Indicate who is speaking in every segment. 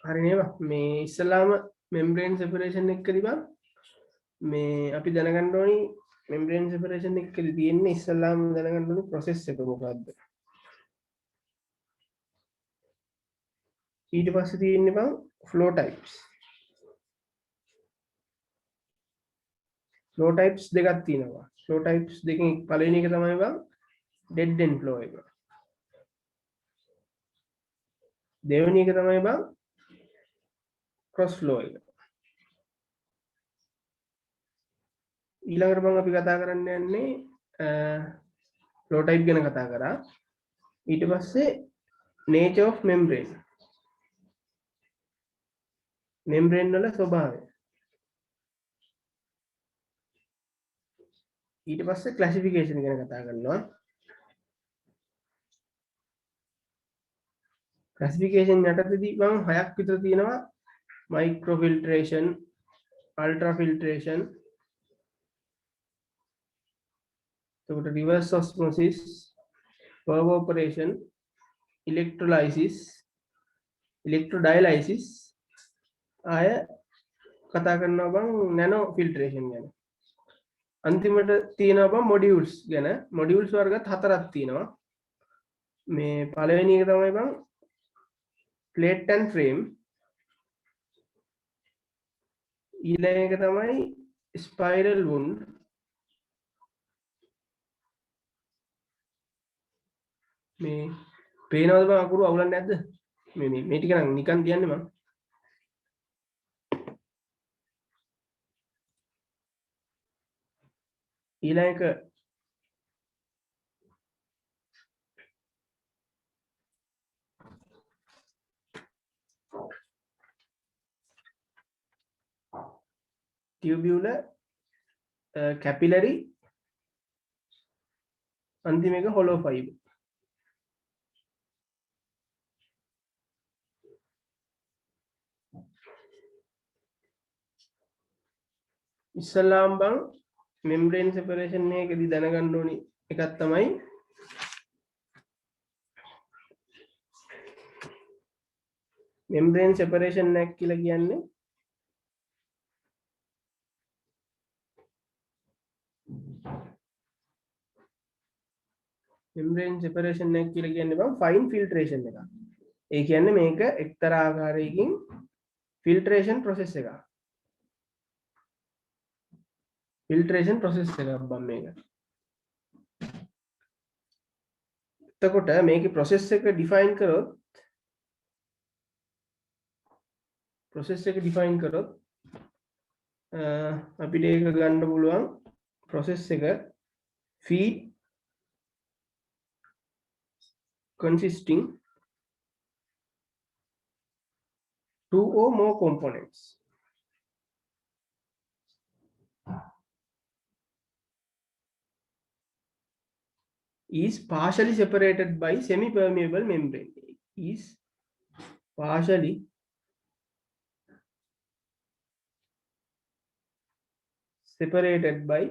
Speaker 1: හරි නේද මේ ඉස්සලාම membrane separation එකකදී බං මේ අපි දැනගන්න ඕනි membrane separation එකකදී තියෙන්නේ ඉස්සලාම දැනගන්න ඕනි process එක මොකක්ද ඊට පස්සේ තියෙන්නේ බං flow types දෙකක් තියෙනවා flow types දෙකෙන් පළවෙනි එක තමයි බං dead end flow එක දෙවෙනි එක තමයි බං cross flow එක ඊළඟට බං අපි කතා කරන්න යන්නේ flow type ගැන කතා කරා ඊට පස්සේ nature of membrane වල ස්වභාවය ඊට පස්සේ classification ගැන කතා කරනවා classification යටතේදී මම හයක් විතර තියෙනවා microfiltration ultrafiltration එතකොට reverse osmosis evaporation electrolysis electrodialysis ආය කතා කරනවා බං nano filtration ගැන අන්තිමට තියෙනවා බං modules ගැන modules වර්ගත් හතරක් තියෙනවා මේ පළවෙනි එක තමයි බං plate and frame ඊළඟ එක තමයි spiral wound මේ පේනවද බං අකුරු අවුලක් නැද්ද මේ ටික නම් නිකන් කියන්නේ මම ඊළඟ එක tubular capillary අන්තිම එක hollow fiber ඉස්සලාම් බං membrane separation එකේදී දැනගන්න ඕනි එකක් තමයි membrane separation එක කියලා කියන්නේ membrane separation එක කියලා කියන්නේ බං fine filtration එකක්. ඒ කියන්නේ මේක එක්තරා ආකාරයකින් filtration process එකක්. filtration process එකක් බං මේක. එතකොට මේකේ process එක define කරොත් අපිට ඒක ගන්න පුළුවන් process එක feed consisting two or more components is partially separated by semi-permeable membrane is partially separated by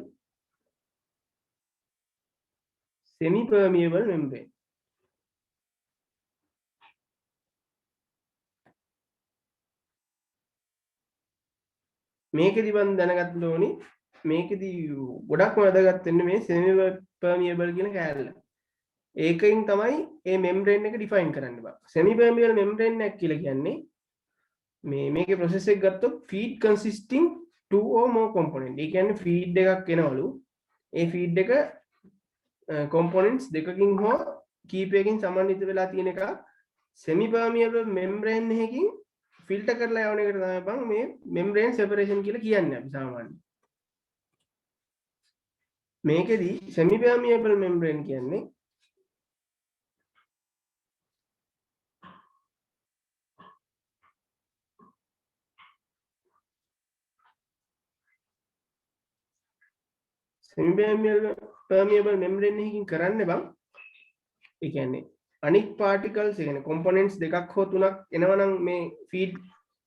Speaker 1: semi-permeable membrane මේකෙදි මම දැනගන්න ඕනි මේකෙදි ගොඩක්ම වැදගත් වෙන්නේ මේ semi permeable කියන කෑල්ල. ඒකෙන් තමයි මේ membrane එක define කරන්න බෑ. semi permeable membrane එක කියලා කියන්නේ මේකේ process එක ගත්තොත් feed consisting two or more component. ඒ කියන්නේ feed එකක් එනවලු. ඒ feed එක components දෙකකින් හෝ කීපයකින් සමන්විත වෙලා තියෙන එක semi permeable membrane එකකින් ෆිල්ටර් කරලා යවන එකට තමයි බං මේ membrane separation කියලා කියන්නේ අපි සාමාන්‍යයෙන්. මේකෙදි semi permeable membrane කියන්නේ semi permeable membrane එකකින් කරන්නේ බං ඒ කියන්නේ අනික් particles ඒ කියන්නේ components දෙකක් හෝ තුනක් එනවනම් මේ feed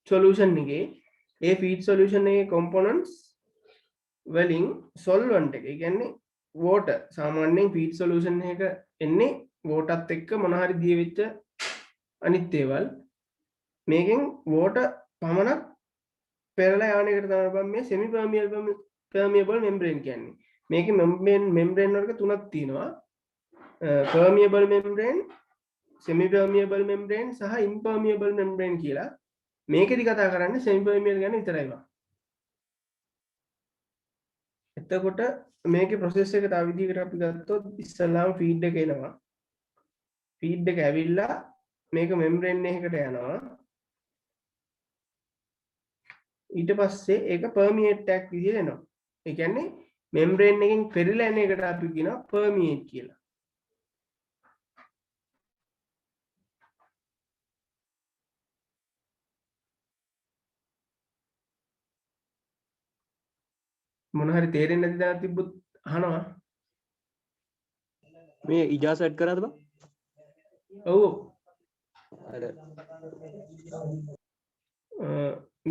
Speaker 1: solution එකේ ඒ feed solution එකේ components වලින් solvent එක ඒ කියන්නේ water සාමාන්‍යයෙන් feed solution එක එන්නේ water ත් එක්ක මොන හරි දිය වෙච්ච අනිත් ඒවල් මේකෙන් water පමණක් පෙරලා යන එකට තමයි බං මේ semi permeable membrane කියන්නේ. මේකේ membrane වර්ග තුනක් තියෙනවා. permeable membrane, semi permeable membrane සහ impermeable membrane කියලා. මේකෙදි කතා කරන්නේ semi permeable ගැන විතරයි බං. එතකොට මේකේ process එක තව විදිහකට අපි ගත්තොත් ඉස්සල්ලාම feed එක එනවා. feed එක ඇවිල්ලා මේක membrane එකකට යනවා. ඊට පස්සේ ඒක permeate එකක් විදිහට එනවා. ඒ කියන්නේ membrane එකෙන් පෙරලා එන එකට අපි කියනවා permeate කියලා. මොන හරි තේරෙන්නේ නැති දා තිබ්බොත් අහනවා.
Speaker 2: මේ ඉජාස් ඇඩ් කරාද බං?
Speaker 1: ඔව්.
Speaker 2: අර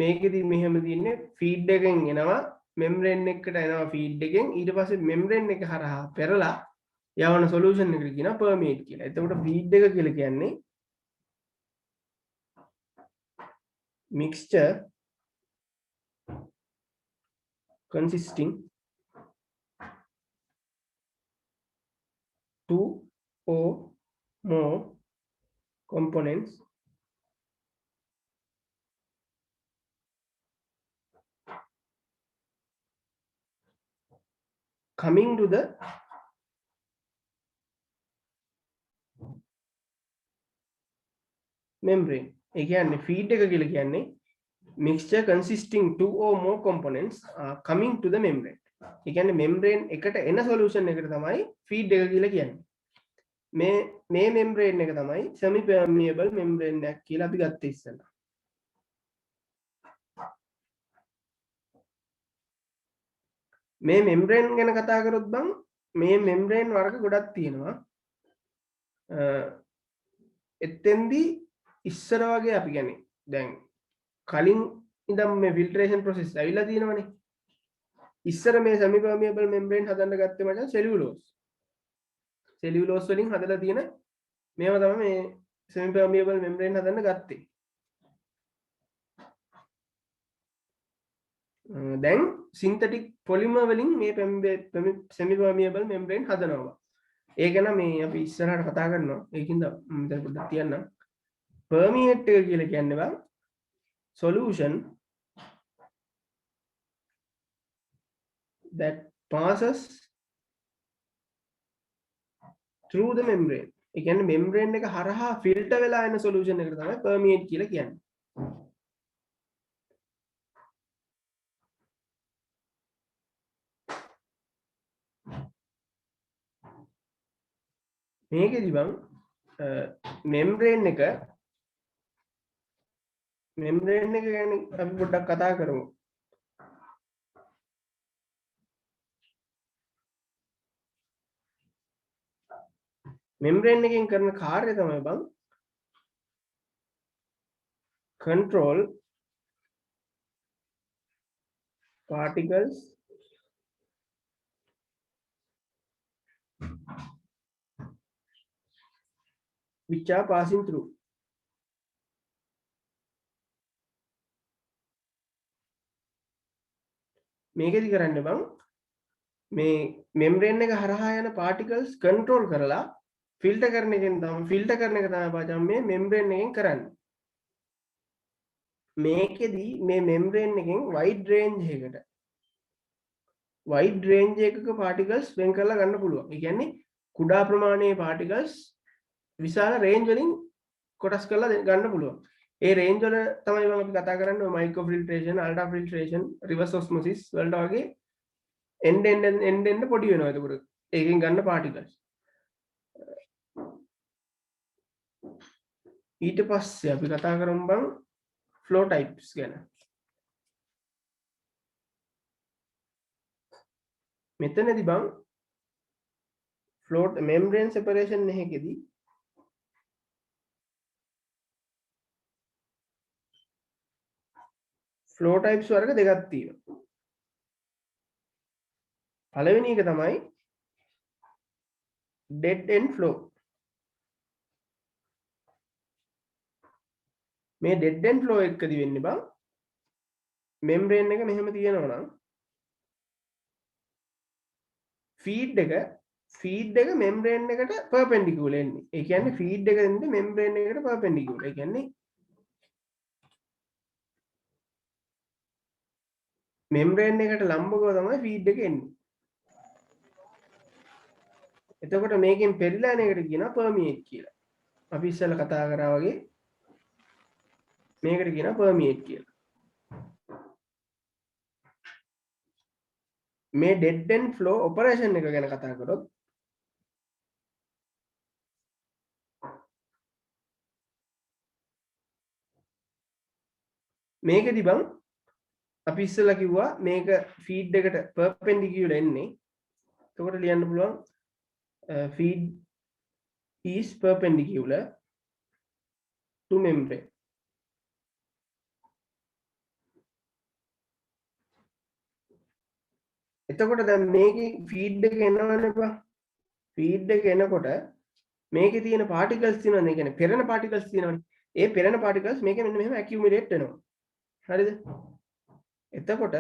Speaker 1: මේකෙදි මෙහෙම දින්නේ feed එකෙන් එනවා membrane එකට එනවා feed එකෙන් ඊට පස්සේ membrane එක හරහා පෙරලා යවන solution එකට කියනවා permeate කියලා. එතකොට feed එක කියලා කියන්නේ mixture consisting two or more components coming to the membrane. ඒ කියන්නේ feed එක කියලා කියන්නේ mixture consisting two or more components coming to the membrane. ඒ කියන්නේ membrane එකට එන solution එකට තමයි feed එක කියලා කියන්නේ. මේ membrane එක තමයි semi permeable membrane එකක් කියලා අපි ගත්තේ ඉස්සෙල්ලා. මේ membrane ගැන කතා කරොත් බං මේ membrane වර්ග ගොඩක් තියෙනවා. එතෙන්දී ඉස්සර වගේ අපි කියන්නේ දැන් කලින් ඉඳන් මේ filtration process ඇවිල්ලා තියෙනවනේ. ඉස්සර මේ semi permeable membrane හදන්න ගත්තේ මචං cellulose වලින් හදලා තියෙන මේවා තමයි මේ semi permeable membrane හදන්න ගත්තේ. දැන් synthetic polymer වලින් මේ semi permeable membrane හදනවා. ඒක නම් මේ අපි ඉස්සරහට කතා කරනවා. ඒකින්ද මෙතන පොඩ්ඩක් තියන්නම්. permeate එක කියලා කියන්නේ බං solution that passes through the membrane. ඒ කියන්නේ membrane එක හරහා filter වෙලා එන solution එකට තමයි permeate කියලා කියන්නේ. මේකෙදි බං membrane එක ගැන අපි පොඩ්ඩක් කතා කරමු. membrane එකෙන් කරන කාර්යය තමයි බං control particles which are passing through. මේකෙදි කරන්න බං මේ membrane එක හරහා යන particles control කරලා filter කරන එක තමයි බාජම් මේ membrane එකෙන් කරන්නේ. මේකෙදි මේ membrane එකෙන් wide range එකක particles වෙන් කරලා ගන්න පුළුවන්. ඒ කියන්නේ කුඩා ප්‍රමාණයේ particles විශාල range වලින් කොටස් කරලා ගන්න පුළුවන්. ඒ range වල තමයි මම අපි කතා කරන්නේ micro filtration, ultra filtration, reverse osmosis වලට වගේ end පොඩි වෙනවා. එතකොට ඒකෙන් ගන්න particles. ඊට පස්සේ අපි කතා කරමු බං flow types ගැන. මෙතනදී බං flow membrane separation එකේදී flow types වර්ග දෙකක් තියෙනවා. පළවෙනි එක තමයි dead end flow. මේ ඩෙඩ් එන්ඩ් ෆ්ලෝ එකකදී වෙන්නේ බං මෙම්බ්‍රේන් එක මෙහෙම තියෙනවා නම් ෆීඩ් එක මෙම්බ්‍රේන් එකට පර්පෙන්ඩිකියුලර් එන්නේ. ඒ කියන්නේ ෆීඩ් එක එන්නේ මෙම්බ්‍රේන් එකට පර්පෙන්ඩිකියුලර්. ඒ කියන්නේ මෙම්බ්‍රේන් එකට ලම්බකව තමයි ෆීඩ් එක එන්නේ. එතකොට මේකෙන් පෙරිලා යන එකට කියනවා පර්මියේට් කියලා. අපි ඉස්සෙල්ලා කතා කරා වගේ මේකට කියනවා පර්මියේට් කියලා. මේ ඩෙඩ් එන්ඩ් ෆ්ලෝ ඔපරේෂන් එක ගැන කතා කරොත් මේකෙදි බං අපි ඉස්සෙල්ලා කිව්වා මේක ෆීඩ් එකට පර්පෙන්ඩිකියුලර් එන්නේ. එතකොට ලියන්න පුළුවන් feed is perpendicular to membrane. එතකොට දැන් මේකේ ෆීඩ් එක එනවනේ බා. ෆීඩ් එක එනකොට මේකේ තියෙන පාටිකල්ස් තියෙනවනේ. ඒ කියන්නේ පෙරෙන පාටිකල්ස් තියෙනවනේ. ඒ පෙරෙන පාටිකල්ස් මේකේ මෙන්න මෙහෙම ඇකියුමුලේට් වෙනවා. හරිද? එතකොට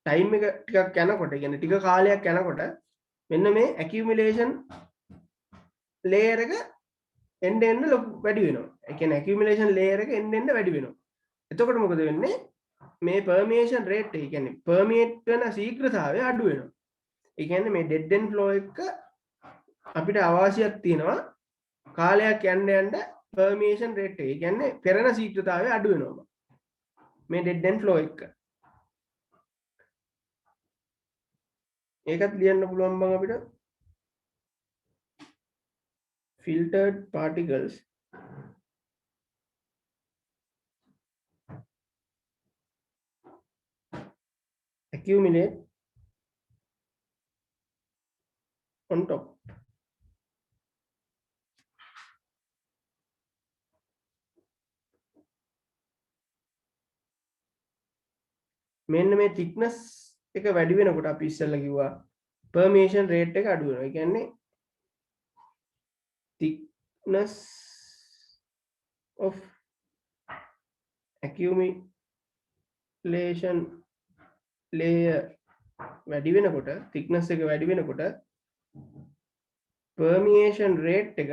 Speaker 1: ටයිම් එක ටිකක් යනකොට කියන්නේ ටික කාලයක් යනකොට මෙන්න මේ ඇකියුමුලේෂන් ලේයර් එක එන්න එන්න වැඩි වෙනවා. ඒ කියන්නේ ඇකියුමුලේෂන් ලේයර් එක එන්න එන්න වැඩි වෙනවා. එතකොට මොකද වෙන්නේ? මේ පර්මියේෂන් රේට් එක කියන්නේ පර්මියේට් වෙන ශීඝ්‍රතාවය අඩු වෙනවා. ඒ කියන්නේ මේ ඩෙඩ් එන්ඩ් ෆ්ලෝ එක අපිට අවශ්‍යයක් තියෙනවා කාලයක් යන්න යන්න පර්මියේෂන් රේට් එක. ඒ කියන්නේ පෙරෙන ශීඝ්‍රතාවය අඩු වෙනවා. මේ ඩෙඩ් එන්ඩ් ෆ්ලෝ එක. ඒකත් ලියන්න පුළුවන් බං අපිට filtered particles accumulate on top. මෙන්න මේ thickness එක වැඩි වෙනකොට අපි ඉස්සෙල්ලා කිව්වා permeation rate එක අඩු වෙනවා. ඒ කියන්නේ thickness of accumulation layer වැඩි වෙනකොට thickness එක වැඩි වෙනකොට permeation rate එක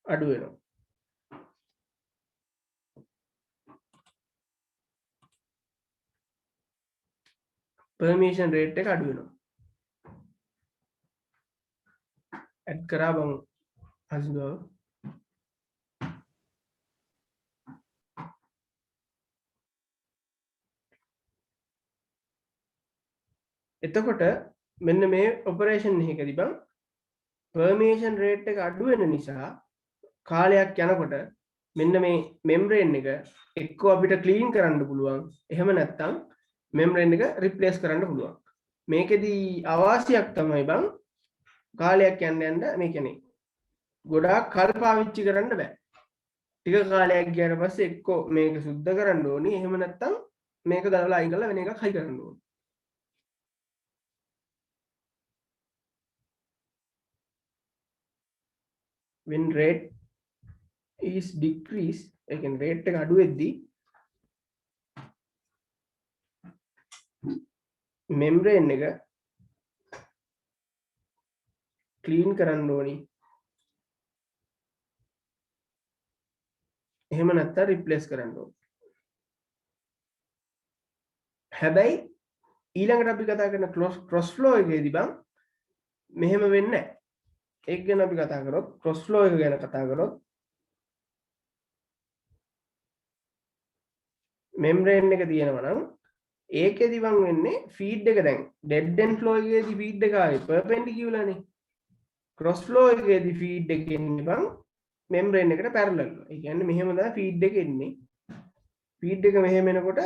Speaker 1: අඩු වෙනවා. permeation rate එක අඩු වෙනවා. ඇඩ් කරා බං හසිදුව. එතකොට මෙන්න මේ ඔපරේෂන් එකකදී බං permeation rate එක අඩු වෙන නිසා කාලයක් යනකොට මෙන්න මේ membrane එක එක්කෝ අපිට ක්ලීන් කරන්න පුළුවන්. එහෙම නැත්නම් membrane එක රිප්ලේස් කරන්න පුළුවන්. මේකෙදී අවාසියක් තමයි බං කාලයක් යන්න යන්න මේ කියන්නේ ගොඩාක් කල් පාවිච්චි කරන්න බෑ. ටික කාලයක් ගියාට පස්සේ එක්කෝ මේක සුද්ධ කරන්න ඕනි. එහෙම නැත්නම් මේක ගලවලා අයින් කරලා වෙන එකක් හයි කරන්න ඕනි. when rate is decrease, ඒ කියන්නේ rate එක අඩු වෙද්දී membrane එක clean කරන්න ඕනි. එහෙම නැත්නම් replace කරන්න ඕනි. හැබැයි ඊළඟට අපි කතා කරන cross flow එකේදී බං මෙහෙම වෙන්නේ නැහැ. ඒක ගැන අපි කතා කරොත් cross flow එක ගැන කතා කරොත් membrane එක තියෙනවා නම් ඒකෙදි වන් වෙන්නේ feed එක දැන් dead end flow එකේදී feed එක ආවේ perpendicular නේ. cross flow එකේදී feed එක එන්නේ බං membrane එකට parallel. ඒ කියන්නේ මෙහෙම තමයි feed එක එන්නේ. feed එක මෙහෙම එනකොට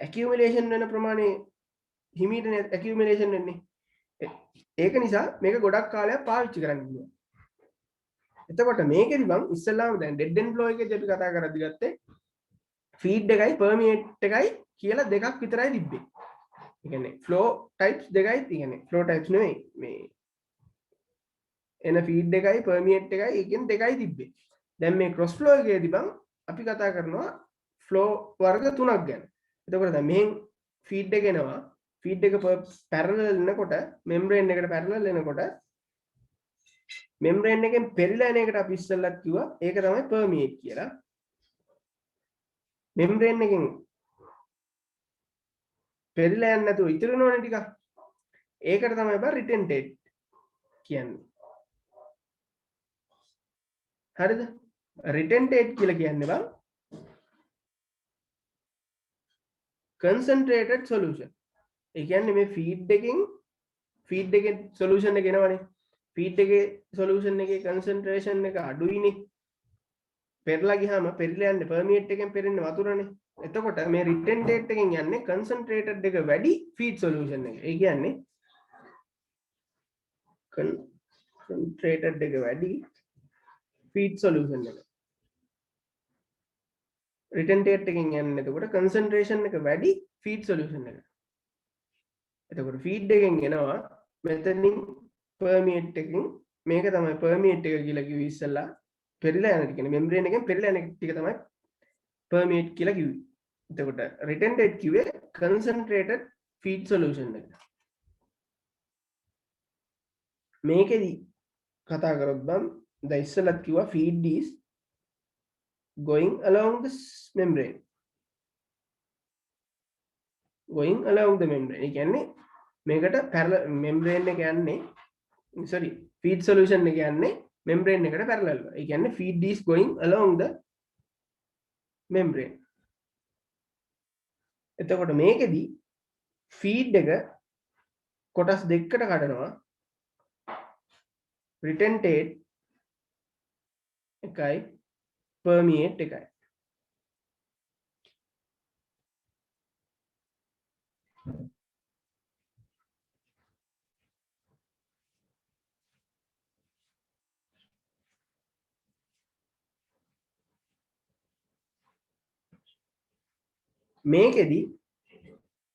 Speaker 1: accumulation වෙන ප්‍රමාණය හිමීට accumulation වෙන්නේ. ඒක නිසා මේක ගොඩක් කාලයක් පාවිච්චි කරන්න පුළුවන්. එතකොට මේකෙදි බං ඉස්සෙල්ලාම දැන් dead end flow එකේදී අපි කතා කරද්දි ගත්තේ feed එකයි permeate එකයි කියලා දෙකක් විතරයි තිබ්බේ. ඒ කියන්නේ flow types දෙකයි තියෙන්නේ. flow types නෙවෙයි මේ එන ෆීඩ් එකයි පර්මියේට් එකයි එකෙන් දෙකයි තිබ්බේ. දැන් මේ ක්‍රොස් ෆ්ලෝ එකේදී බං අපි කතා කරනවා ෆ්ලෝ වර්ග තුනක් ගැන. එතකොට දැන් මෙහෙන් ෆීඩ් එක එනවා. ෆීඩ් එක පැරලල් එනකොට මෙම්බ්‍රේන් එකට පැරලල් එනකොට මෙම්බ්‍රේන් එකෙන් පෙරිලා එන එකට අපි ඉස්සෙල්ලත් කිව්වා ඒක තමයි පර්මියේට් කියලා. මෙම්බ්‍රේන් එකෙන් පෙරිලා යන්නේ නැතුව ඉතුරු වෙනවනේ ටිකක්. ඒකට තමයි බා රිටෙන්ටේට් කියන්නේ. හරිද? රිටෙන්ටේට් කියලා කියන්නේ බං concentrated solution. ඒ කියන්නේ මේ ෆීඩ් එකේ සොලියුෂන් එක එනවනේ. ෆීඩ් එකේ සොලියුෂන් එකේ concentration එක අඩුයිනේ. පෙරලා ගියාම පෙරිලා යන්නේ පර්මියේට් එකෙන් පෙරෙන්නේ වතුරනේ. එතකොට මේ රිටෙන්ටේට් එකෙන් යන්නේ concentrated එක වැඩි ෆීඩ් සොලියුෂන් එක. ඒ කියන්නේ concentrated එක වැඩි ෆීඩ් සොලියුෂන් එක. රිටෙන්ටේට් එකෙන් යන්නේ එතකොට concentration එක වැඩි ෆීඩ් සොලියුෂන් එක. එතකොට ෆීඩ් එකෙන් එනවා මෙතනින් පර්මියේට් එකකින් මේක තමයි පර්මියේට් එක කියලා කිව්වේ ඉස්සෙල්ලා පෙරිලා යන ටික කියන්නේ මෙම්බ්‍රේන් එකෙන් පෙරිලා යන ටික තමයි පර්මියේට් කියලා කිව්වේ. එතකොට රිටෙන්ටේට් කිව්වේ concentrated feed solution එක. මේකෙදි කතා කරොත් බම් දැන් ඉස්සෙල්ලත් කිව්වා feed is going along the membrane. going along the membrane. ඒ කියන්නේ මේකට parallel membrane එක යන්නේ feed solution එක යන්නේ membrane එකට parallel. ඒ කියන්නේ feed is going along the membrane. එතකොට මේකෙදි feed එක කොටස් දෙකකට කඩනවා. retentate එකයි permeate එකයි. මේකෙදි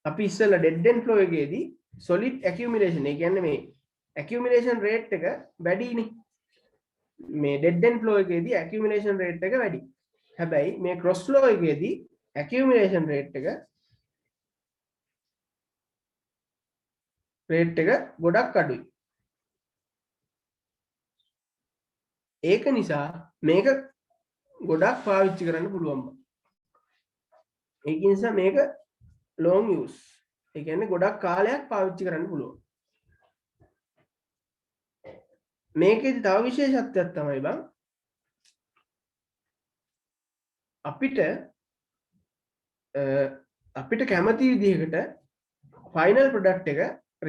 Speaker 1: අපි ඉස්සෙල්ලා dead end flow එකේදී solid accumulation ඒ කියන්නේ මේ accumulation rate එක වැඩිනේ. මේ dead end flow එකේදී accumulation rate එක වැඩි. හැබැයි මේ cross flow එකේදී accumulation rate එක ගොඩක් අඩුයි. ඒක නිසා මේක ගොඩක් පාවිච්චි කරන්න පුළුවන්. ඒක නිසා මේක long use. ඒ කියන්නේ ගොඩක් කාලයක් පාවිච්චි කරන්න පුළුවන්. මේකෙදි තව විශේෂත්වයක් තමයි බං අපිට කැමති විදිහකට ෆයිනල් ප්‍රොඩක්ට් එක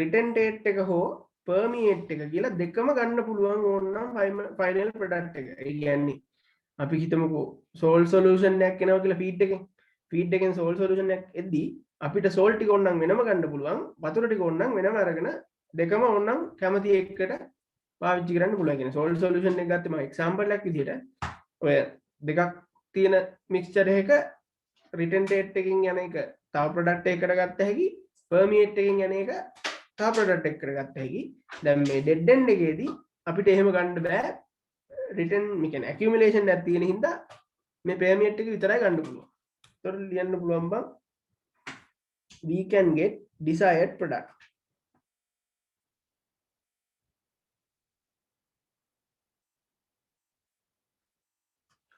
Speaker 1: රිටෙන්ටේට් එක හෝ පර්මියේට් එක කියලා දෙකම ගන්න පුළුවන් ඕනනම් ෆයිනල් ප්‍රොඩක්ට් එක. ඒ කියන්නේ අපි හිතමුකෝ සෝල් සොලියුෂන් එකක් එනවා කියලා ෆීඩ් එකෙන් සෝල් සොලියුෂන් එකක් එද්දී අපිට සෝල් ටික ඕනනම් වෙනම ගන්න පුළුවන්, වතුර ටික ඕනනම් වෙනම අරගෙන දෙකම ඕනනම් කැමති එකකට පාවිච්චි කරන්න පුළුවන්. කියන්නේ සෝල් සොලියුෂන් එක ගත්තම එක්සැම්පල් එකක් විදිහට ඔය දෙකක් තියෙන මික්ස්චර් එකක රිටෙන්ටේට් එකකින් යන එක තව ප්‍රොඩක්ට් එකකට ගත්ත හැකි, පර්මියේට් එකකින් යන එක තව ප්‍රොඩක්ට් එකකට ගත්ත හැකි. දැන් මේ ඩෙඩ් එන්ඩ් එකේදී අපිට එහෙම ගන්න බෑ. රිටර්න් මේ කියන්නේ ඇකියුමුලේෂන් එකක් තියෙන හින්දා මේ පර්මියේට් එක විතරයි ගන්න පුළුවන්. ඒතකොට ලියන්න පුළුවන් බං we can get desired product.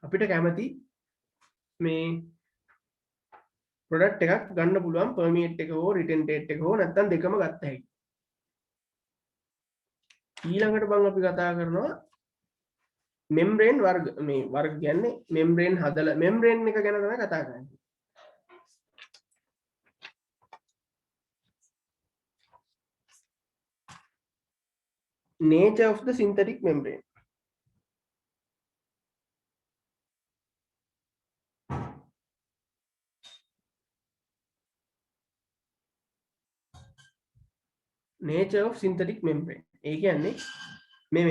Speaker 1: අපිට කැමති මේ ප්‍රොඩක්ට් එකක් ගන්න පුළුවන් පර්මියේට් එක හෝ රිටෙන්ටේට් එක හෝ නැත්නම් දෙකම ගත්ත හැකි. ඊළඟට බං අපි කතා කරනවා මෙම්බ්‍රේන් වර්ග. මේ වර්ග කියන්නේ මෙම්බ්‍රේන් හදලා මෙම්බ්‍රේන් එක ගැන තමයි කතා කරන්නේ. nature of the synthetic membrane. nature of synthetic membrane. ඒ කියන්නේ මේ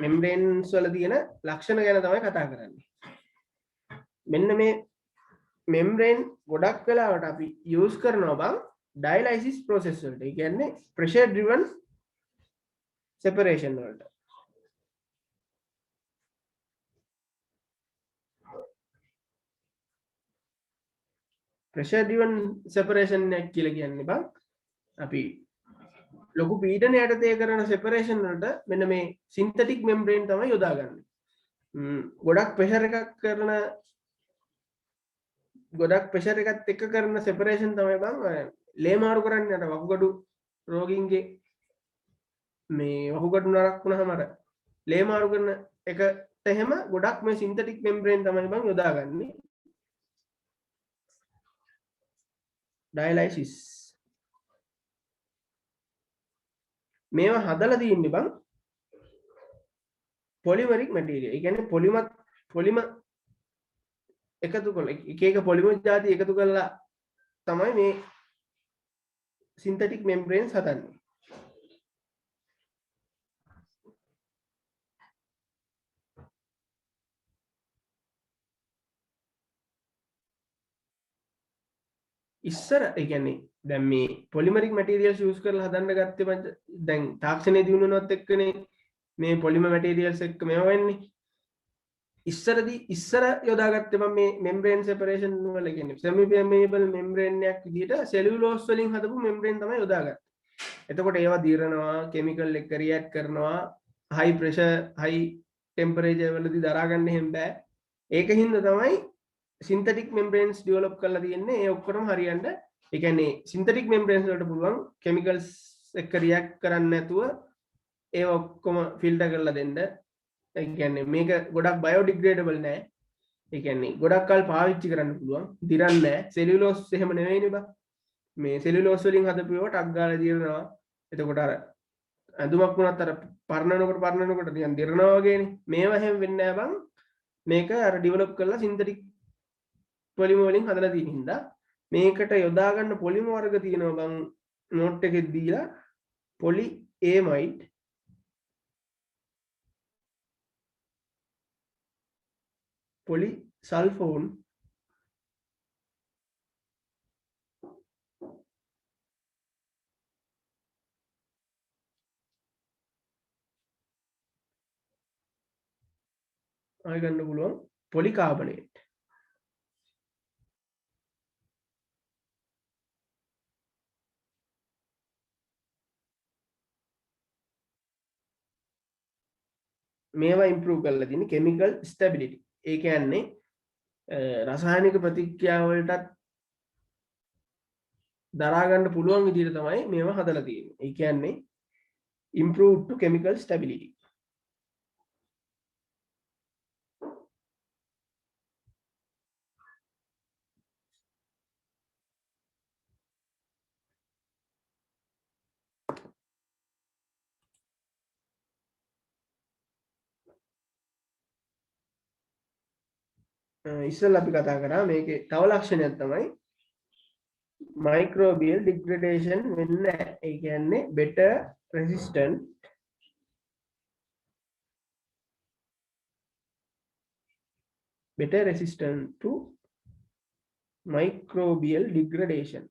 Speaker 1: membranes වල තියෙන ලක්ෂණ ගැන තමයි කතා කරන්නේ. මෙන්න මේ membrane ගොඩක් වෙලාවට අපි use කරනවා බං dialysis process වලට. ඒ කියන්නේ pressure driven separation වලට. ප්‍රෙෂර් ඩ්‍රිවන් සෙපරේෂන් එකක් කියලා කියන්නේ බං අපි ලොකු පීඩන යටතේ කරන සෙපරේෂන් වලට මෙන්න මේ සින්තටික් මෙම්බ්‍රේන් තමයි යොදාගන්නේ. ගොඩක් ප්‍රෙෂර් එකක් කරන ගොඩක් ප්‍රෙෂර් එකත් එක්ක කරන සෙපරේෂන් තමයි බං ලේ මාරු කරන්නේ අර වකුගඩු රෝගීන්ගේ මේ වකුගඩු නරක් වුණාම අර ලේ මාරු කරන එකට එහෙම ගොඩක් මේ සින්තටික් මෙම්බ්‍රේන් තමයි බං යොදාගන්නේ. ඩයලයිසිස් මේවා හදලා තියෙන්නේ බං පොලිමරික් මැටීරියල්. ඒ කියන්නේ පොලිම එකතු කරලා එක එක පොලිමර් ಜಾති එකතු කරලා තමයි මේ සින්තටික් මෙම්බ්‍රේන්ස් හදන්නේ. ඉස්සර ඒ කියන්නේ දැන් මේ පොලිමරික් මැටීරියල්ස් යූස් කරලා හදන්න ගත්තේ මචං දැන් තාක්ෂණයේ දිනුනොත් එක්කනේ මේ පොලිමර් මැටීරියල්ස් එක්ක මේව වෙන්නේ. ඉස්සර යොදාගත්තේ මම මේ මෙම්බ්‍රේන් සෙපරේෂන් වල කියන්නේ සෙමි පර්මියබල් මෙම්බ්‍රේන් එකක් විදිහට සෙලියුලෝස් වලින් හදපු මෙම්බ්‍රේන් තමයි යොදාගත්තේ. එතකොට ඒවා දිරනවා, කෙමිකල් එක්ක රියැක්ට් කරනවා, හයි ප්‍රෙෂර්, හයි ටෙම්පරේචර් වලදී දරා ගන්න හැම බෑ. ඒකින්ද තමයි සින්තටික් මෙම්බ්‍රේන්ස් ඩෙවලොප් කරලා තියෙන්නේ. ඒ ඔක්කොම හරියන්න ඒ කියන්නේ සින්තටික් මෙම්බ්‍රේන්ස් වලට පුළුවන් කෙමිකල්ස් එක්ක රියැක්ට් කරන්නේ නැතුව ඒ ඔක්කොම ෆිල්ටර් කරලා දෙන්න. ඒ කියන්නේ මේක ගොඩක් බයෝඩිග්‍රේඩබල් නෑ. ඒ කියන්නේ ගොඩක් කල් පාවිච්චි කරන්න පුළුවන්. දිරන්නේ නෑ. සෙලියුලෝස් එහෙම නෙවෙයිනේ බා. මේ සෙලියුලෝස් වලින් හදපු ඒවා ටක් ගාලා දිරනවා. එතකොට අර ඇඳුමක් වුණත් අර පරණනකොට නිකන් දිරනවා වගේනේ. මේවා එහෙම වෙන්නේ නෑ බං. මේක අර ඩෙවලොප් කරලා සින්තටික් පොලිමර් වලින් හදලා තියෙන හින්දා මේකට යොදා ගන්න පොලිමර් වර්ග තියෙනවා බං නෝට් එකෙත් දීලා පොලි ඒමයිඩ් පොලි සල්ෆෝන් ආය ගන්න පුළුවන් පොලි කාබනේට් මේවා ඉම්ප්‍රූව් කරලා තියෙන කෙමිකල් ස්ටැබිලිටි. ඒ කියන්නේ රසායනික ප්‍රතික්‍රියා වලටත් දරා ගන්න පුළුවන් විදිහට තමයි මේවා හදලා තියෙන්නේ. ඒ කියන්නේ improved to chemical stability. ඉස්සෙල්ලා අපි කතා කරා මේකේ තව ලක්ෂණයක් තමයි microbial degradation වෙන්නේ නැහැ. ඒ කියන්නේ better resistant to microbial degradation.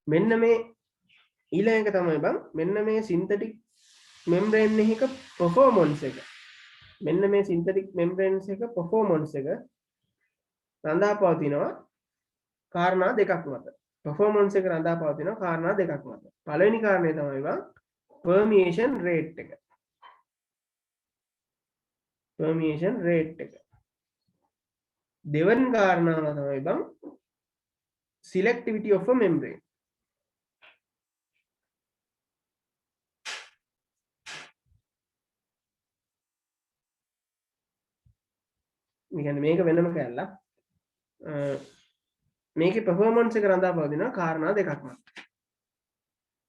Speaker 1: මෙන්න මේ ඊළඟ එක තමයි බං මෙන්න මේ සින්තටික් මෙම්බ්‍රේන් එකක performance එක. මෙන්න මේ සින්තටික් මෙම්බ්‍රේන්ස් එක performance එක රඳාපවතිනවා කාරණා දෙකක් මත. performance එක රඳාපවතිනවා කාරණා දෙකක් මත. පළවෙනි කාරණේ තමයි බං permeation rate එක. permeation rate එක. දෙවන කාරණාව තමයි බං selectivity of a membrane. මේක වෙනම කැලලා මේකේ performance එක රඳාපවතිනවා කාරණා දෙකක් මත.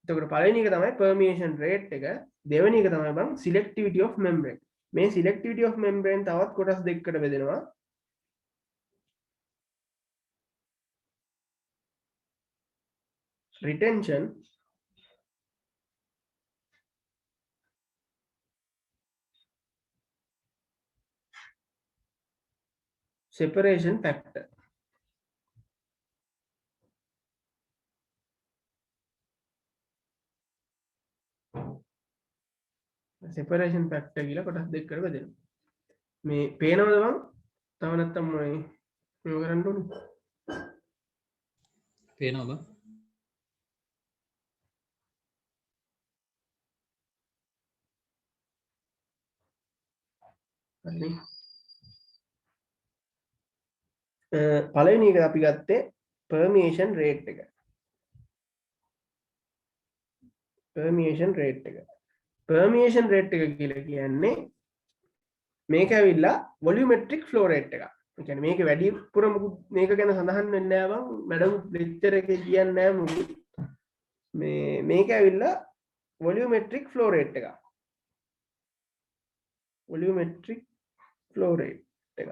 Speaker 1: එතකොට පළවෙනි එක තමයි permeation rate එක, දෙවෙනි එක තමයි බං selectivity of membrane. මේ selectivity of membrane තවත් කොටස් දෙකකට බෙදෙනවා. retention separation factor. separation factor කියලා කොටස් දෙකකට බෙදෙනවා. මේ පේනවද බං? තව නැත්තම් මොනේ මේක කරන්න ඕනේ?
Speaker 2: පේනවා බං.
Speaker 1: හරි. පළවෙනි එක අපි ගත්තේ permeation rate එක. permeation rate එක. permeation rate එක කියලා කියන්නේ මේක ඇවිල්ලා volumetric flow rate එක. ඒ කියන්නේ මේක වැඩිපුර මුකුත් මේක ගැන සඳහන් වෙන්නේ නැහැ බං. මැඩම් ලෙක්චර් එකේ කියන්නේ නැහැ මුකුත්. මේක ඇවිල්ලා volumetric flow rate එක. volumetric flow rate එක.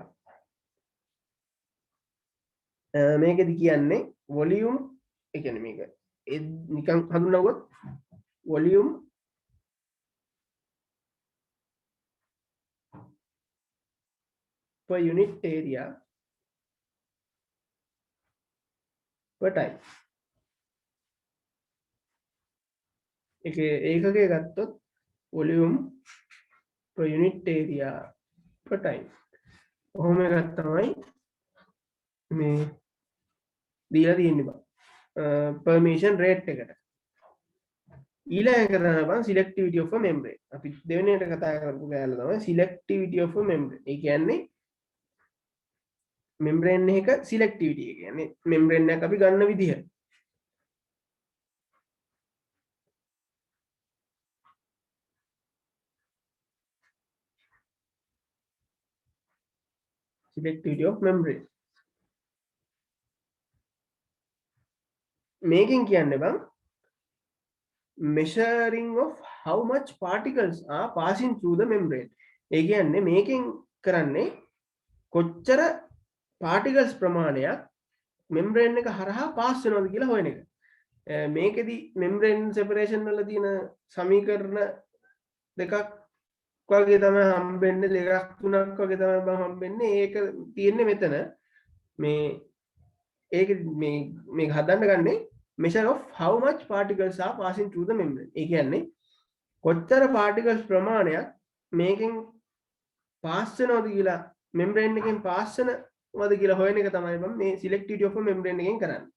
Speaker 1: මේකෙදි කියන්නේ volume ඒ කියන්නේ මේක නිකන් හඳුන්වුවොත් volume per unit area per time. ඒකකේ ගත්තොත් volume per unit area per time. ඔහොම එකක් තමයි මේ දීලා තියෙන්නේ බං. permeation rate එකට. ඊළඟ කරනවා බං selectivity of a membrane. අපි දෙවෙනි එකට කතා කරපු කෑල්ල තමයි selectivity of a membrane. ඒ කියන්නේ membrane එක selectivity එක කියන්නේ membrane එකක් අපි ගන්න විදිහ. selectivity of membrane. මේකෙන් කියන්නේ බං measuring of how much particles are passing through the membrane. ඒ කියන්නේ මේකෙන් කරන්නේ කොච්චර particles ප්‍රමාණයක් membrane එක හරහා pass වෙනවද කියලා හොයන එක. මේකෙදි membrane separation වල තියෙන සමීකරණ දෙකක් වගේ තමයි හම්බෙන්නේ, දෙකක් තුනක් වගේ තමයි බං හම්බෙන්නේ. ඒක තියෙන්නේ මෙතන. මේ ඒක මේ හදන්න ගන්නේ measure of how much particles are passing through the membrane. ඒ කියන්නේ කොච්චර particles ප්‍රමාණයක් මේකෙන් pass වෙනවද කියලා membrane එකෙන් pass වෙනවද කියලා හොයන එක තමයි මම මේ selectivity of a membrane එකෙන් කරන්නේ.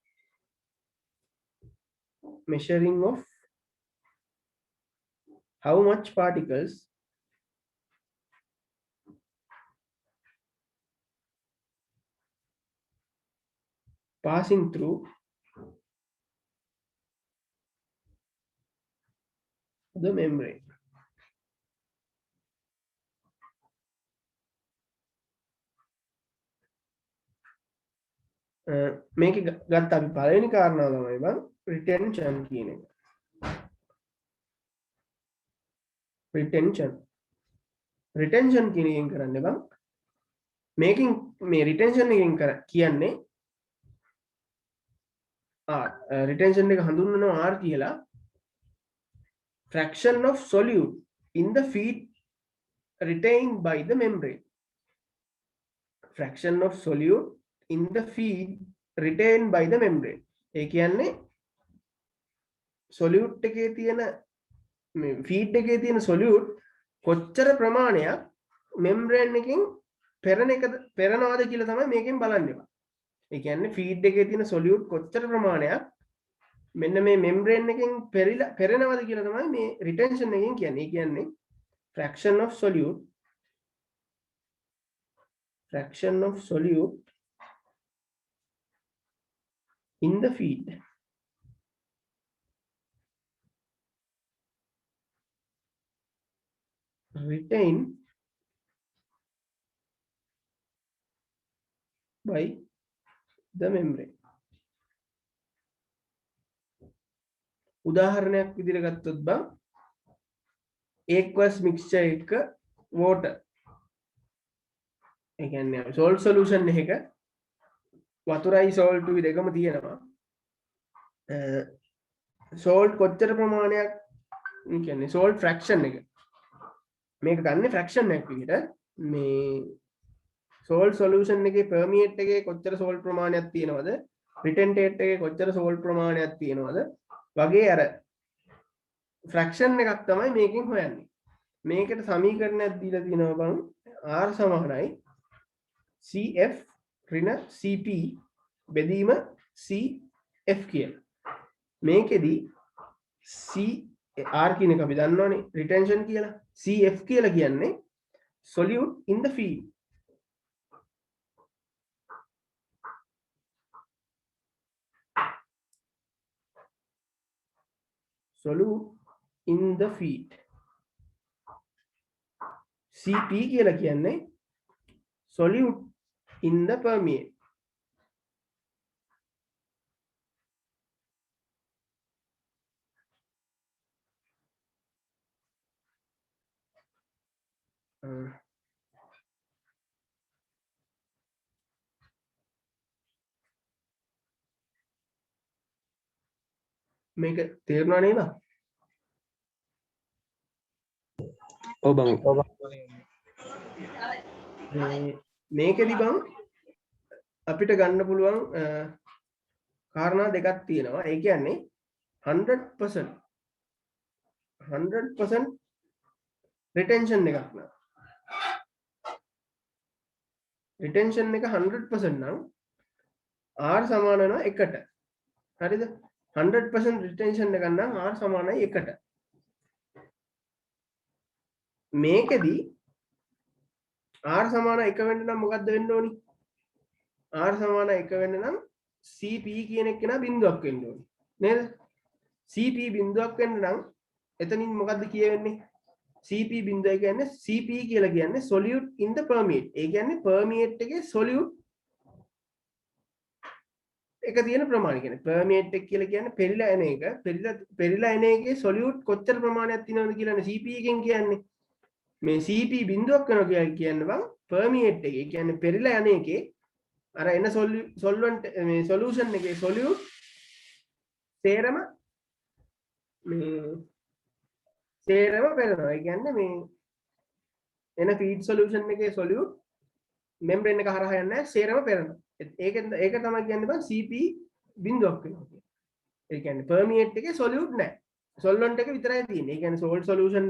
Speaker 1: measuring of how much particles passing through the membrane. මේක ගත්ත අපි පළවෙනි කාරණාව තමයි බං retention කියන එක. retention කියන එකෙන් කරන්නේ බං මේකෙන් මේ retention එකෙන් කියන්නේ retention එක හඳුන්වනවා R කියලා fraction of solute in the feed retained by the membrane. fraction of solute in the feed retained by the membrane. ඒ කියන්නේ solute එකේ තියෙන මේ feed එකේ තියෙන solute කොච්චර ප්‍රමාණයක් membrane එකෙන් පෙරනවාද කියලා තමයි මේකෙන් බලන්නේ. ඒ කියන්නේ feed එකේ තියෙන solute කොච්චර ප්‍රමාණයක් මෙන්න මේ membrane එකෙන් පෙරනවාද කියලා තමයි මේ retention එකෙන් කියන්නේ. ඒ කියන්නේ fraction of solute in the feed retained by the membrane. උදාහරණයක් විදිහට ගත්තොත් බං aqueous mixture එක water. ඒ කියන්නේ salt solution එකක වතුරයි salt උයි දෙකම තියෙනවා. salt කොච්චර ප්‍රමාණයක් කියන්නේ salt fraction එක. මේක ගන්න fraction එකක් විදිහට මේ salt solution එකේ permeate එකේ කොච්චර salt ප්‍රමාණයක් තියෙනවද retentate එකේ කොච්චර salt ප්‍රමාණයක් තියෙනවද වගේ අර fraction එකක් තමයි මේකෙන් හොයන්නේ. මේකට සමීකරණයක් දීලා තියෙනවා බං R සමානයි CF ඍණ CP බෙදීම CF කියලා. මේකෙදි C R කියන එක අපි දන්නවනේ retention කියලා. CF කියලා කියන්නේ solute in the feed. solute in the feed. CP කියලා කියන්නේ solute in the permeate. මේක තේරුණා නේද?
Speaker 2: ඔව් බං.
Speaker 1: මේකෙදි බං අපිට ගන්න පුළුවන් කාරණා දෙකක් තියෙනවා. ඒ කියන්නේ 100% retention එකක් නා. retention එක 100% නම් R සමාන වෙනවා 1ට. හරිද? 100% retention එක නම් R සමානයි 1ට. මේකෙදි R සමාන 1 වෙන්න නම් මොකද්ද වෙන්න ඕනි? R සමාන 1 වෙන්න නම් CP කියන එක නා බිඳුවක් වෙන්න ඕනි. නේද? CP බිඳුවක් වෙන්න නම් එතනින් මොකද්ද කියවෙන්නේ? CP බිඳුව කියන්නේ CP කියලා කියන්නේ solute in the permeate. ඒ කියන්නේ permeate එකේ solute එක තියෙන ප්‍රමාණය කියන්නේ permeate එක කියලා කියන්නේ පෙරිලා එන එක. පෙරිලා එන එකේ solute කොච්චර ප්‍රමාණයක් තියෙනවද කියලානේ CP එකෙන් කියන්නේ. මේ CP බිඳුවක් වෙනවා කියලා කියන්නේ බං permeate එකේ. ඒ කියන්නේ පෙරිලා යන එකේ අර එන solvent මේ solution එකේ solute තේරම පෙරනවා. ඒ කියන්නේ මේ එන feed solution එකේ solute membrane එක හරහා යන්නේ නැහැ සේරම පෙරනවා. ඒක තමයි කියන්නේ බං CP බිඳුවක් වෙනවා කියන්නේ. ඒ කියන්නේ permeate එකේ solute නැහැ. solvent එක විතරයි තියෙන්නේ. ඒ කියන්නේ salt solution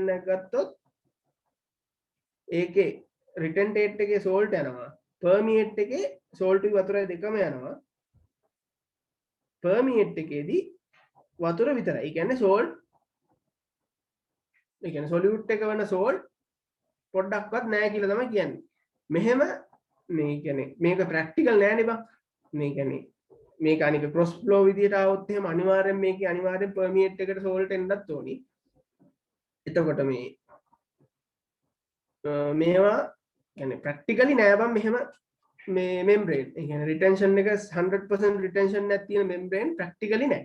Speaker 1: එකක් ගත්තොත් ඒකේ retentate එකේ salt යනවා. permeate එකේ salt වතුරයි දෙකම යනවා. permeate එකේදී වතුර විතරයි. ඒ කියන්නේ salt ඒ කියන්නේ solute එක වෙන salt පොඩ්ඩක්වත් නැහැ කියලා තමයි කියන්නේ. මෙහෙම මේ කියන්නේ මේක ප්‍රැක්ටිකල් නෑනේ බං. මේ කියන්නේ මේක අනික cross flow විදියට આવොත් එහෙම අනිවාර්යෙන් මේකේ අනිවාර්යෙන් permeate එකට salt එන්නත් ඕනි. එතකොට මේවා කියන්නේ ප්‍රැක්ටිකලි නෑ බං මෙහෙම මේ membrane. ඒ කියන්නේ retention එක 100% retention එකක් තියෙන membrane ප්‍රැක්ටිකලි නෑ.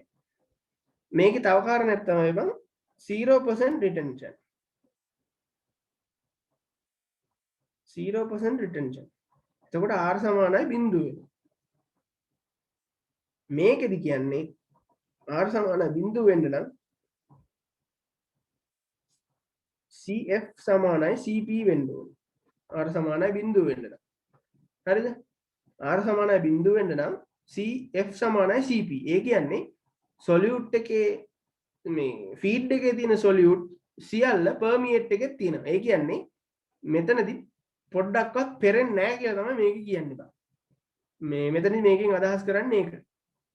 Speaker 1: මේකේ තව කාරණයක් තමයි බං 0% retention. 0% retention. එතකොට R සමානයි බිඳුව වෙනවා. මේකෙදි කියන්නේ R සමානයි බිඳුව වෙන්න නම් CF සමානයි CP වෙන්න ඕනේ. R සමානයි බිඳුව වෙන්න නම්. හරිද? R සමානයි බිඳුව වෙන්න නම් CF සමානයි CP. ඒ කියන්නේ solute එකේ මේ feed එකේ තියෙන solute සියල්ල permeate එකේ තියෙනවා. ඒ කියන්නේ මෙතනදී පොඩ්ඩක්වත් පෙරෙන්නේ නැහැ කියලා තමයි මේක කියන්නේ බා. මේ මෙතනදී මේකෙන් අදහස් කරන්නේ ඒක.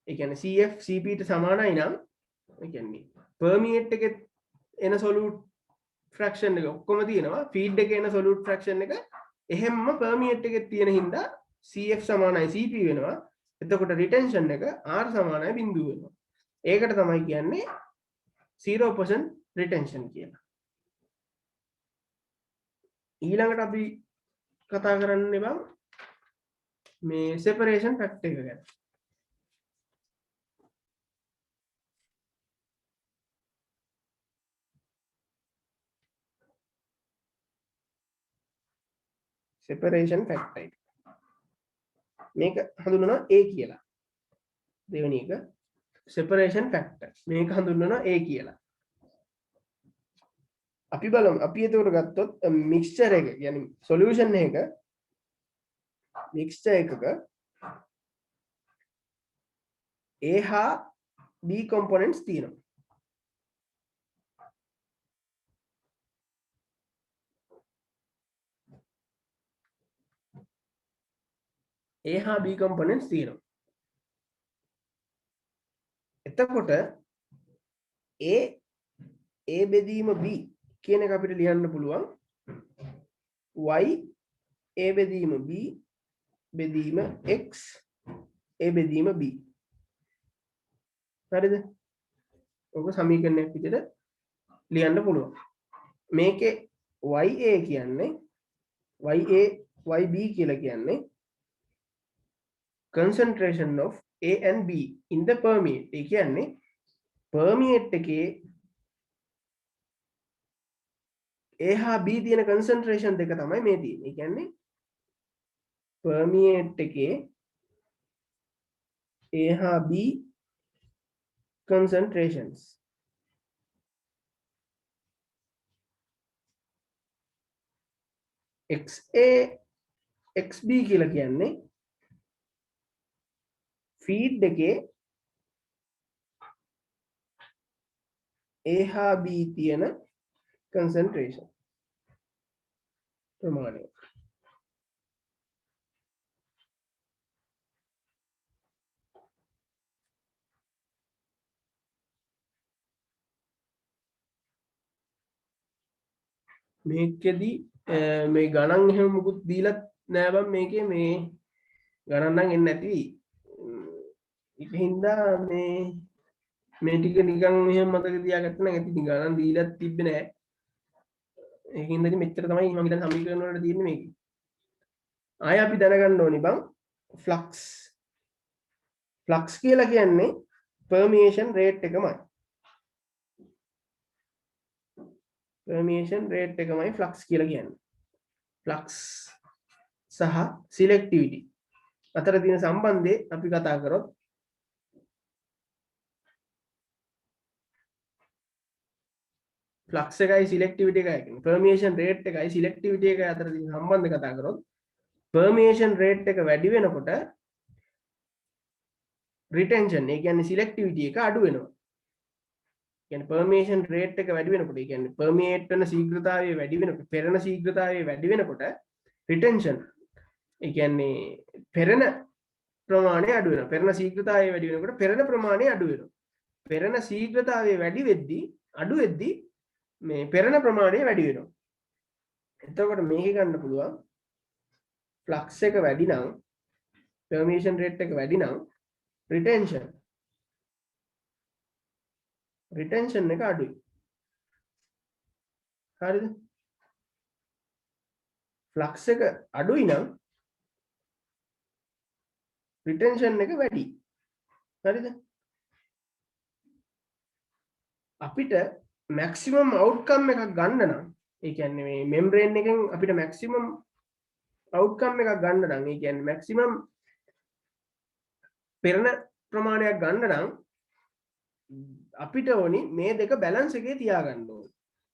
Speaker 1: ඒ කියන්නේ CF CP ට සමානයි නම් ඒ කියන්නේ permeate එකේ එන solute fraction එක ඔක්කොම තියෙනවා. feed එකේ එන solute fraction එක එහෙම්ම permeate එකේ තියෙන හින්දා CF සමානයි CP වෙනවා. එතකොට retention එක R සමානයි බිඳුව වෙනවා. ඒකට තමයි කියන්නේ 0% retention කියලා. ඊළඟට අපි කතා කරන්නේ බං මේ separation factor එක ගැන. separation factor එක. මේක හඳුන්වනවා A කියලා. දෙවෙනි එක separation factor. මේක හඳුන්වනවා A කියලා. අපි බලමු අපි එතකොට ගත්තොත් mixture එක يعني solution එක mixture එකක A හා B components තියෙනවා. A හා B components තියෙනවා. එතකොට A බෙදීම B කියන එක අපිට ලියන්න පුළුවන් y A බෙදීම B බෙදීම x A බෙදීම B. හරිද? ඔක සමීකරණයක් විදිහට ලියන්න පුළුවන්. මේකේ ya කියන්නේ yb කියලා කියන්නේ concentration of A and B in the permeate. ඒ කියන්නේ permeate එකේ A හා B තියෙන concentration දෙක තමයි මේ තියෙන්නේ. ඒ කියන්නේ permeate එකේ A හා B concentrations. XA XB කියලා කියන්නේ feed එකේ A හා B තියෙන concentration ප්‍රමාණය. මේකෙදි මේ ගණන් එහෙම මුකුත් දීලත් නෑ බං මේකේ මේ ගණන් නම් එන්නේ නැති. ඒක හින්දා මේ ටික නිකන් මෙහෙම මතක තියාගත්ත නම් ඇති. ගණන් දීලත් තිබ්බේ නෑ. ඒකින්ද ඉතින් මෙච්චර තමයි මම හිතන සමීකරණ වලට තියෙන්නේ මේකේ. ආය අපි දැනගන්න ඕනි බං ෆ්ලක්ස්. ෆ්ලක්ස් කියලා කියන්නේ permeation rate එකමයි. permeation rate එකමයි flux කියලා කියන්නේ. flux සහ selectivity අතර තියෙන සම්බන්ධය අපි කතා කරොත් flux එකයි selectivity එකයි කියන්නේ permeation rate එකයි selectivity එකයි අතර තියෙන සම්බන්ධය කතා කරොත් permeation rate එක වැඩි වෙනකොට retention ඒ කියන්නේ selectivity එක අඩු වෙනවා. කියන්නේ permeation rate එක වැඩි වෙනකොට ඒ කියන්නේ permeate වෙන ශීඝ්‍රතාවය වැඩි වෙනකොට පෙරෙන ශීඝ්‍රතාවය වැඩි වෙනකොට retention ඒ කියන්නේ පෙරෙන ප්‍රමාණය අඩු වෙනවා. පෙරෙන ශීඝ්‍රතාවය වැඩි වෙනකොට පෙරෙන ප්‍රමාණය අඩු වෙනවා. පෙරෙන ශීඝ්‍රතාවය වැඩි වෙද්දී අඩු වෙද්දී මේ පෙරෙන ප්‍රමාණය වැඩි වෙනවා. එතකොට මේක ගන්න පුළුවන් flux එක වැඩි නම් permeation rate එක වැඩි නම් retention එක අඩුයි. හරිද? flux එක අඩුයි නම් retention එක වැඩි. හරිද? අපිට maximum outcome එකක් ගන්න නම් ඒ කියන්නේ මේ membrane එකෙන් අපිට maximum outcome එකක් ගන්න නම් ඒ කියන්නේ maximum පෙරණ ප්‍රමාණයක් ගන්න නම් අපිට ඕනි මේ දෙක බැලන්ස් එකේ තියාගන්න ඕනේ.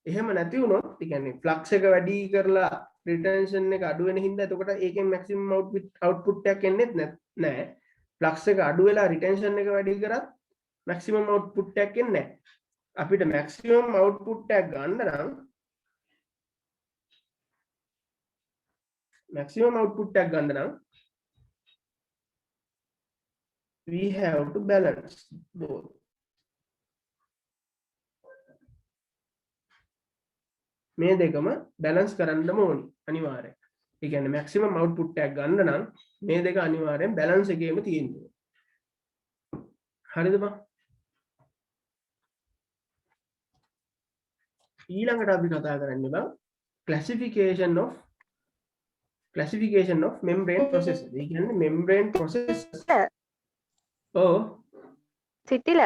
Speaker 1: එහෙම නැති වුණොත් ඒ කියන්නේ flux එක වැඩි කරලා retention එක අඩු වෙන හින්දා එතකොට ඒකෙන් maximum output එකක් එන්නේ නැහැ. flux එක අඩු වෙලා retention එක වැඩි කරත් maximum output එකක් එන්නේ නැහැ. අපිට maximum output එකක් ගන්න නම් we have to balance both. මේ දෙකම බැලන්ස් කරන්නම ඕනි අනිවාර්යයෙන්. ඒ කියන්නේ maximum output එකක් ගන්න නම් මේ දෙක අනිවාර්යෙන් බැලන්ස් එකේම තියෙන්න ඕනේ. හරිද බං? ඊළඟට අපි කතා කරන්නේ බං classification of membrane processes. ඒ කියන්නේ membrane processes. ඔව්.
Speaker 3: සිතිල